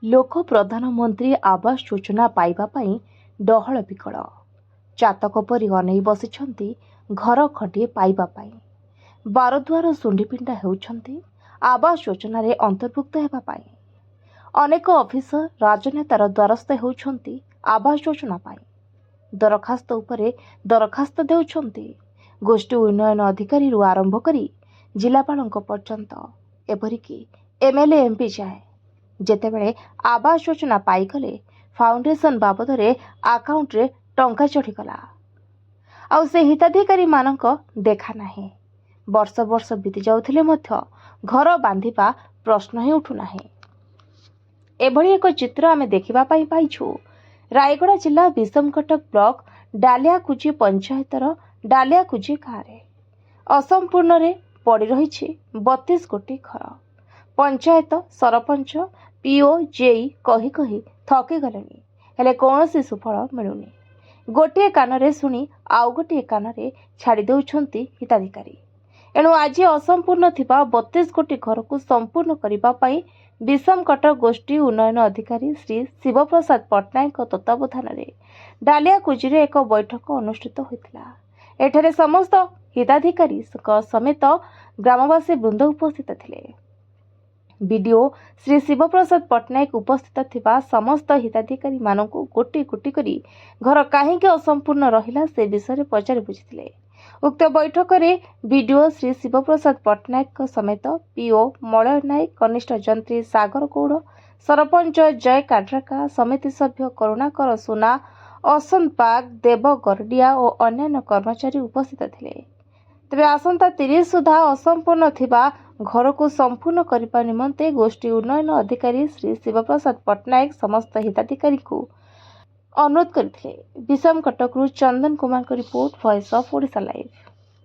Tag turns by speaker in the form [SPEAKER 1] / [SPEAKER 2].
[SPEAKER 1] लोक प्रधानमंत्री आवास योजना पाइबा पई डहळ बिकळ चातक परी अनै बसिछंती घर खंडे पाइबा पई। बारदुआर सुंडीपिंडा हेउछंती आवास योजना रे अंतर्भुक्त हेबा पई। अनेक ऑफिसर राजनेतार द्वारस्थ हेउछंती आवास योजना पई। दरखास्त उपरे दरखास्त देउछंती गोष्ठी उन्नयन अधिकारी रु आरंभ करी जिलापालक पर्यंत एपरिकी एमएलए एमपी जाए। जेतेबेले आवास योजना पाईगले फाउंडेशन बाबद रे अकाउंट रे टंका चढ़ीगला आउ से हिताधिकारी मानक देखा नाही। वर्ष वर्ष बीती जाउथिले मध्य घर बांधिबा प्रश्न ही उठु नाही। एभली एक चित्र आमे देखिबा पाई पाइछु रायगड़ा जिला विषमकटक ब्लॉक डालियाकुजी पंचायतर डालियाकुजी गाँव असंपूर्ण रे पड़ी रही 32 गोटी घर। पंचायत सरपंच पीओ जेई कही कही थकी गलेनी हेले कौनसी सुफल मिलुनी। गोटे कान शुणी आउ गोटे कान छाड़ी देउछंती हिताधिकारी। एणु आज असंपूर्ण थिबा 32 गोटी घर को संपूर्ण करिबा पई विषमकटक गोष्ठी उन्नयन अधिकारी श्री शिवप्रसाद पट्टनायक तत्वावधान में डालियाकुजी रे एक बैठक अनुष्ठित होइतिला। एठारे समस्त हिताधिकारी समेत ग्रामवासी वृंद उपस्थित थिले। बीडीओ श्री शिवप्रसाद पट्टनायक उपस्थित थिबा समस्त हिताधिकारी मानकु गोटी गोटी करी घर काहेकि असंपूर्ण रहिला से विषय पचारि बुझिथिले। उक्त बैठक में बीडीओ श्री शिवप्रसाद पट्टनायक समेत पीओ मलय नायक कनिष्ठ जंत्री सागर गौड़ सरपंच जय काड्राका समिति सभ्य करुणाकर सुना असंत पाग देव गरडिया और अन्य कर्मचारी उपस्थित थिले। तेबे आसंता 30 सुधा असंपूर्ण थिबा घर को संपूर्ण करने निमंते गोष्ठी उन्नयन अधिकारी श्री शिवप्रसाद पट्टनायक समस्त हिताधिकारी को अनुरोध करथिले। विषमकटक चंदन कुमार को report, voice of Odisha live.